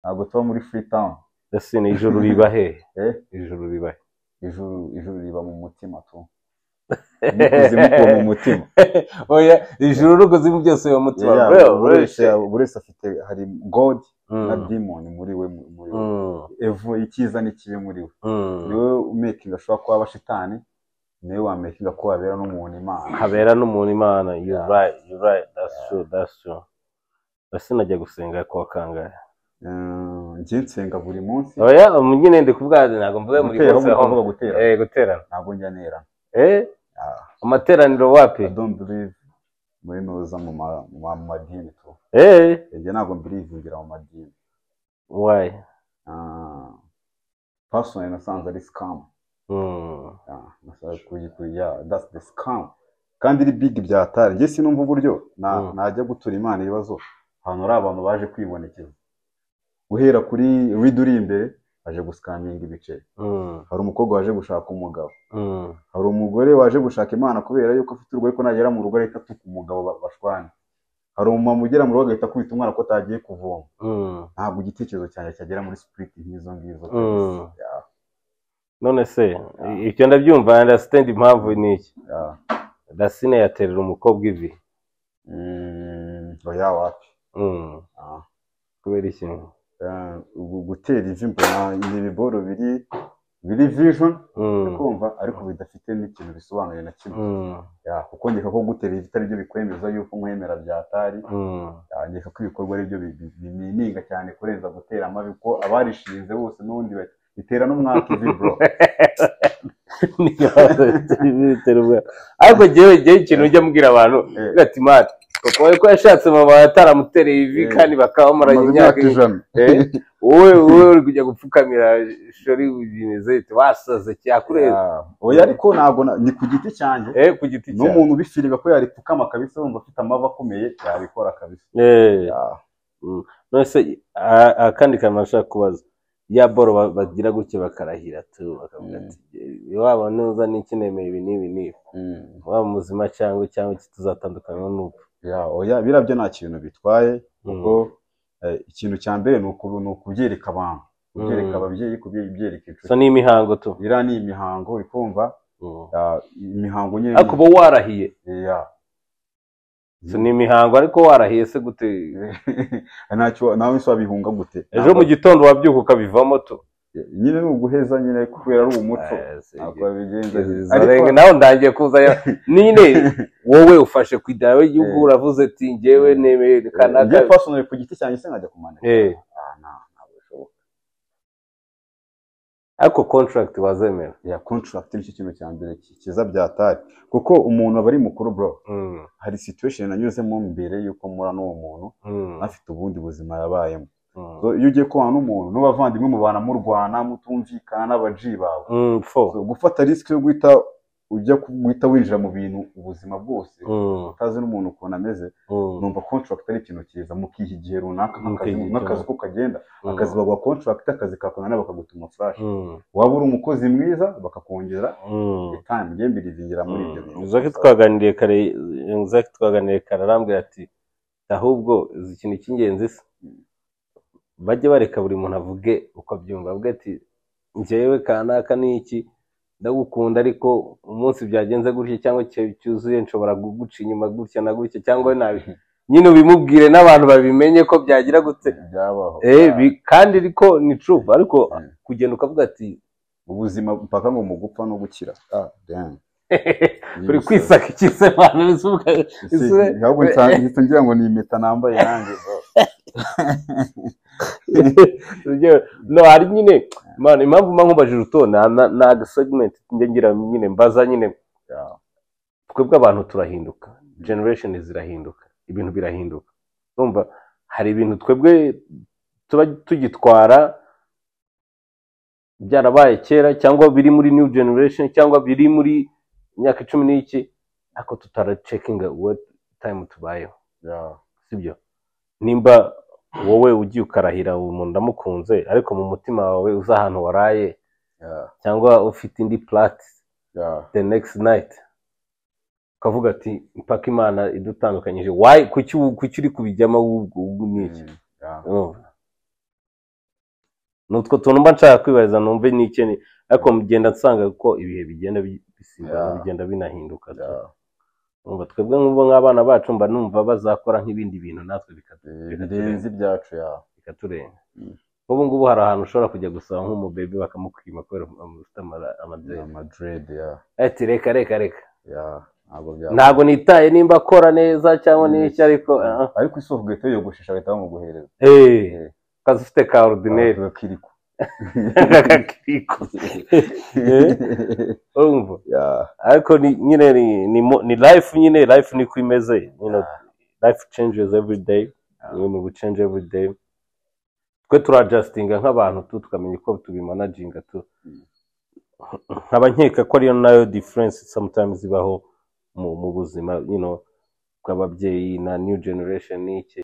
ntabwo tuba muri Freetown. ese ni ijuru riba he? Ijuru riba he? Ijuru riba mu mutima tu. N'ikuzimu kuba mu mutima. Oya, ijuru n'ukuzimu byose mu mutima. Buri wese afite, hari God na demon muri we. Evo ikiza n'ikibi muri we. Niwe umakinga ashobora kuba abashitani, niwe wamakinga ko habera n'umuntu Imana. Habera n'umuntu Imana. You're right. That's true. Ese najya gusenga kwa kangahe? Njye nsenga buri munsi. Oya, nyine ndi kubwaza ntabwo mvuga muri bose aho gutera. Guterana. Ntabwo njya nera. Amateraniro wapi? I don't believe muri noza mu madini tu. Njye ntabwo believe mu madini. Why? Personally nasanze ari scam. That's the scam. Kandi iri big byatari. Njye sinumva uburyo najya gutura Imana ibibazo hano ari abantu baje kwibonekeza. Guhera kuri riduri imbere aje guscaminga ibice. Hari umukobwa waje gushaka umugabo. Hari umugore waje gushaka Imana kubera yuko afite urwo ariko nagera mu rugo ahita tuka umugabo bashwana. Hari umumama ugera mu rugo agahita kwita umwana ko atagiye kuvoma. Ntabwo igitekerezo cyanjye cyagera muri spirit nk'izo ngizo. None se icyo ndabyumva understand impamvu ni iki? Dasine yaterera umukobwa ivi. Oya wapi. Kubera iki? Gutera ivi mbona ibiboro biri vision kumva ariko bidafite n'ikintu bisobanuye na kimwe. Kuko ngeka ko gutera ivi bitari byo bikwemeza yuko nkwemera byatari. Ngeka ko ibikorwa ari byo binininga cyane kurenza gutera amabi ko abarishinze bose n'undi bitera n'umwaka ivi bro. Ariko jewe ikintu ujya mbwira abantu ati mati ko yashatse mama yataramutereye ivi kandi bakabamaranye imyaka ijana. Wowe uri kujya gupfukamira shori bimeze bite wasaze cyakureza? Oya ariko ntabwo ni ku giti cyanjye. Ku giti cyanjye n'umuntu bifiriga ko yaripfukama kabisa wumva afite amava akomeye yabikora kabisa. None se akandi kantu nashaka kubaza, ya boro bagira gutya bakarahira tu bakavuga ati waba nuza n'iki nemeye ibi n'ibi waba muzima cyangwa tuzatandukana n'ubu. Oya birabyo nta kintu bitwaye kuko ikintu cya mbere ni ukubyereka abantu, kubyereka ababyeyi, kubyereka inshuti. So ni imihango tu. Ira ni imihango ikumva. Imihango nyine. Ariko bo warahiye. So ni imihango ariko warahiye se gute? Ntacyo nawe so bihunga gute? Ejo mu gitondo wabyuka ukabivamo tu. Nyine n'uguheza nyine kubera ari umuco. Ntabwo bigenze. Ariko nawe ndangiye kuza nyine wowe ufashe ku idawe y'ubu uravuze ati ngewe nemeye kanaka. Ngiye personally ku giti cyanjye se nkajya kumaneka. Ntabwo bishoboka. Ariko contract wazemera. Contract nicyo kintu cya mbere kiza byatari kuko umuntu aba ari mukuru bro. Hari situation nanyuzemo mbere yuko mura n'uwo muntu afite ubundi buzima yabayemo. Iyo ugiye kubana n'umuntu n'abavandimwe mubana mu Rwanda mutumvikana n'abaji bawe. Gufata risk yo guhita winjira mu bintu ubuzima bwose utazi n'umuntu ukuntu ameze, numva contract ari ikintu cyiza mukiha igihe runaka n'akazi ko kagenda akazi bagwa contract akazi kakunana bakagutuma flash. Waba uri umukozi mwiza bakakongera time ngembi rivingira muri ibyo bintu. Zaki twaganiriye kararambwira ati ahubwo ikintu cy'ingenzi bajye bareka buri muntu avuge uko abyumva, avuga ati njyewe kanaka n'iki ndagukunda ariko umunsi byagenze gutya cyangwa cyuzuye nshobora guguca inyuma gutya na gutya cyangwa nabi nyine ubimubwire n'abantu babimenye ko byagira gute byabaho. Kandi ariko ni true ariko kugenda ukavuga ati ubuzima mpaka ngo mugupfa no gukira. Uri kwisaka ikise abantu bisuka ntabwo nsanzwe ngira ngo ni impeta nambaye nanjye no hari nyine man impamvu nkubaje urutonde na segment ngira nyine mbaza nyine twebwe abantu turahinduka, generation zirahinduka, ibintu birahinduka. Urumva hari ibintu twebwe tuba tugitwara byarabaye kera cyangwa biri muri new generation cyangwa biri muri imyaka 10 n'iki ako tutara checking what time tubayeho. Sibyo nimba wowe ugiye ukarahira umuntu ndamukunze ariko mu mutima wawe uza ahantu waraye cyangwa ufite indi plate the next night ukavuga ati mpaka Imana idutandukanyije why kuki uri kubijyama n'iki nutwo tuntu mba nshaka kwibariza numve n'ikene ariko mugenda nsanga ko ibihe bigenda bisimburana bigenda binahinduka umva twebwe nk'ubu nk'abana bacu mba numva bazakora nk'ibindi bintu natwe birenze ibyacu bikaturenga nk'ubu ngubu hari ahantu ushobora kujya gusaba nk'umubebe bakamukwima kubera ufite amadrede ati reka ntabwo nitaye nimba akora neza cyangwa n'iki ariko isi ugahita wiyogoshesha bagahita bamuguhereza kazi ufite ka ordinaire kakiriko urumva ariko nyine ni life nyine life niko imeze life changes every day ibintu bi change every day twe turajustinga nk'abantu tukamenya uko tubimanaginga nkaba nkeka ko ariyo nayo difference sometimes ibaho mu buzima bw'ababyeyi na new generation n'iki